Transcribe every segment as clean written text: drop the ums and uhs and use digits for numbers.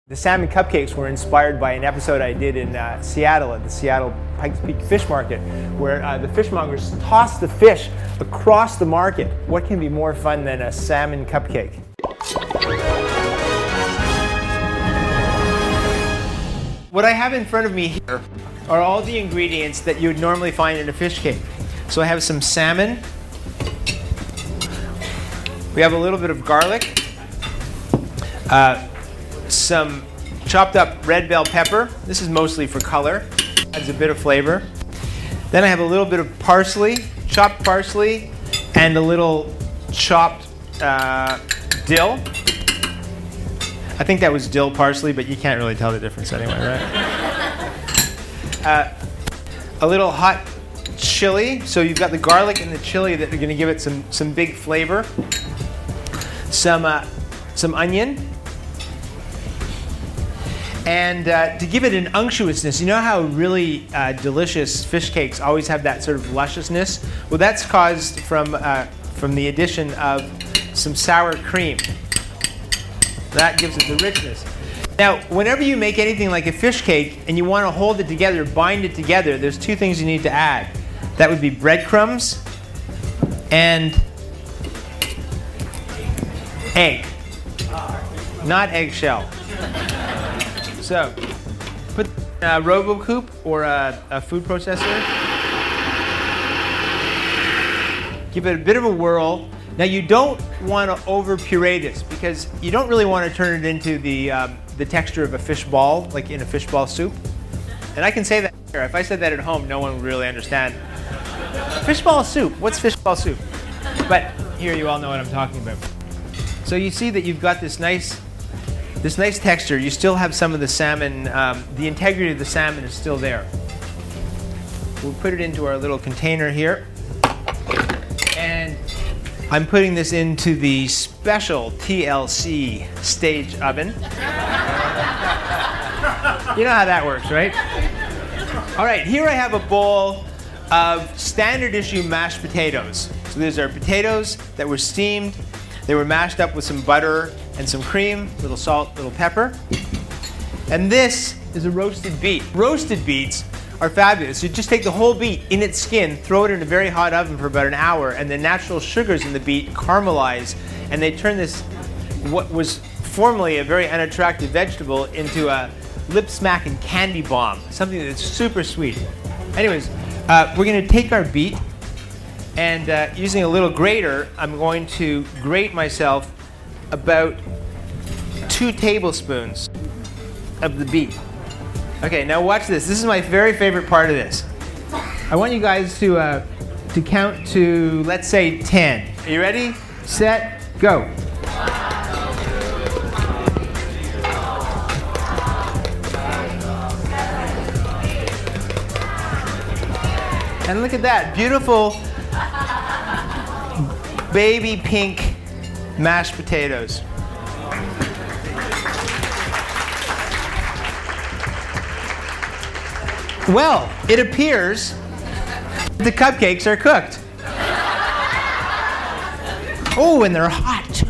The salmon cupcakes were inspired by an episode I did in Seattle at the Seattle Pikes Peak Fish Market, where the fishmongers tossed the fish across the market. What can be more fun than a salmon cupcake? What I have in front of me here are all the ingredients that you would normally find in a fish cake. So I have some salmon. We have a little bit of garlic. Some chopped up red bell pepper. This is mostly for color. Adds a bit of flavor. Then I have a little bit of parsley, chopped parsley, and a little chopped dill. I think that was dill parsley, but you can't really tell the difference anyway, right? A little hot chili. So you've got the garlic and the chili that are going to give it some big flavor. Some onion. And to give it an unctuousness, you know how really delicious fish cakes always have that sort of lusciousness? Well, that's caused from the addition of some sour cream. That gives it the richness. Now, whenever you make anything like a fish cake and you want to hold it together, bind it together, there's two things you need to add. That would be breadcrumbs and egg, not eggshell. So, put a RoboCoupe or a food processor. Give it a bit of a whirl. Now you don't want to over puree this because you don't really want to turn it into the texture of a fish ball, like in a fish ball soup. And I can say that here. If I said that at home, no one would really understand. Fish ball soup. What's fish ball soup? But here you all know what I'm talking about. So you see that you've got this nice texture. You still have some of the salmon, the integrity of the salmon is still there. We'll put it into our little container here. And I'm putting this into the special TLC stage oven. You know how that works, right? All right, here I have a bowl of standard issue mashed potatoes. So these are potatoes that were steamed. They were mashed up with some butter and some cream, little salt, little pepper. And this is a roasted beet. Roasted beets are fabulous. You just take the whole beet in its skin, throw it in a very hot oven for about an hour, and the natural sugars in the beet caramelize, and they turn this, what was formerly a very unattractive vegetable, into a lip-smacking candy bomb, something that's super sweet. Anyways, we're going to take our beet, and using a little grater, I'm going to grate myself about 2 tablespoons of the beet. Okay, now watch this. This is my very favorite part of this. I want you guys to count to, let's say, 10. Are you ready? Set, go. And look at that, beautiful baby pink mashed potatoes. Well, it appears the cupcakes are cooked. Oh, and they're hot too.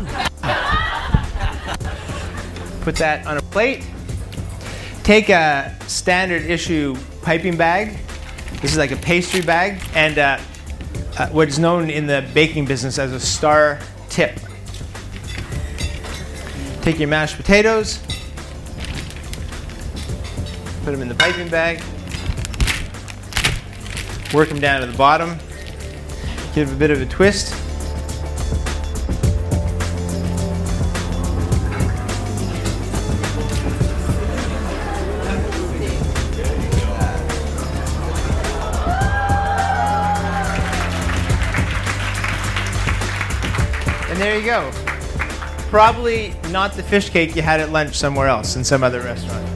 Put that on a plate. Take a standard issue piping bag. This is like a pastry bag, and what is known in the baking business as a star tip. Take your mashed potatoes, put them in the piping bag, work them down to the bottom, give a bit of a twist. And there you go. Probably not the fish cake you had at lunch somewhere else in some other restaurant.